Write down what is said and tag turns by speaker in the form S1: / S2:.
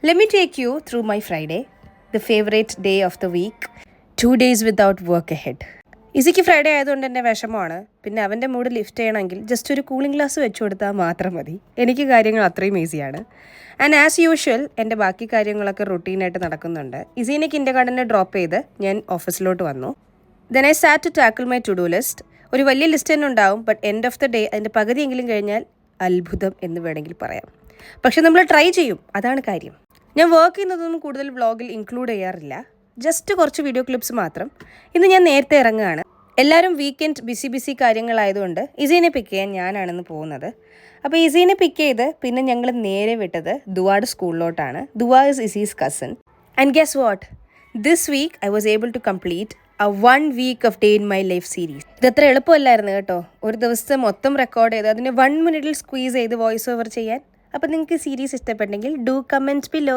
S1: Let me take you through my Friday, the favorite day of the week. 2 days without work ahead. ഇസിക്ക് Friday ആയതുകൊണ്ട് എൻ്റെ വിഷമമാണ്. പിന്നെ അവൻ്റെ മൂഡ് ലിഫ്റ്റ് ചെയ്യണമെങ്കിൽ ജസ്റ്റ് ഒരു കൂളിംഗ് ഗ്ലാസ് വെച്ച് കൊടുത്താൽ മാത്രം മതി. എനിക്ക് കാര്യങ്ങൾ അത്രയും ഈസിയാണ്. ആൻഡ് ആസ് യൂഷ്വൽ എൻ്റെ ബാക്കി കാര്യങ്ങളൊക്കെ റൊട്ടീനായിട്ട് നടക്കുന്നുണ്ട്. ഇസീനെ കിൻഡർഗാർട്ടനിൽ ഡ്രോപ്പ് ചെയ്ത് ഞാൻ ഓഫീസിലോട്ട് വന്നു. Then I sat to tackle my to do list. ഒരു വലിയ ലിസ്റ്റ് തന്നെ ഉണ്ടാവും, but end of the day അതിൻ്റെ പകുതിയെങ്കിലും കഴിഞ്ഞാൽ അത്ഭുതം എന്ന് വേണമെങ്കിൽ പറയാം. പക്ഷെ നമ്മൾ ട്രൈ ചെയ്യും, അതാണ് കാര്യം. ഞാൻ വർക്ക് ചെയ്യുന്നതൊന്നും കൂടുതൽ വ്ളോഗിൽ ഇൻക്ലൂഡ് ചെയ്യാറില്ല, ജസ്റ്റ് കുറച്ച് വീഡിയോ ക്ലിപ്സ് മാത്രം. ഇന്ന് ഞാൻ നേരത്തെ ഇറങ്ങുകയാണ്. എല്ലാവരും വീക്കെൻഡ് ബിസി കാര്യങ്ങളായതുകൊണ്ട് ഇസീനെ പിക്ക് ചെയ്യാൻ ഞാനാണെന്ന് പോകുന്നത്. അപ്പോൾ ഇസീനെ പിക്ക് ചെയ്ത് പിന്നെ ഞങ്ങൾ നേരെ വിട്ടത് ദുവാഡ് സ്കൂളിലോട്ടാണ്. ദുവാ ഇസ് ഇസീസ് cousin. And guess what, this week I was able to complete a 1 week of day in my life series. ഇതത്ര എളുപ്പമല്ലായിരുന്നു കേട്ടോ. ഒരു ദിവസത്തെ മൊത്തം റെക്കോർഡ് ചെയ്ത് അതിനെ 1 മിനിറ്റിൽ സ്ക്വീസ് ചെയ്ത് വോയിസ് ഓവർ ചെയ്യാൻ. അപ്പോൾ നിങ്ങൾക്ക് സീരീസ് ഇഷ്ടപ്പെട്ടെങ്കിൽ ഡു കമൻറ്റ് ബിലോ.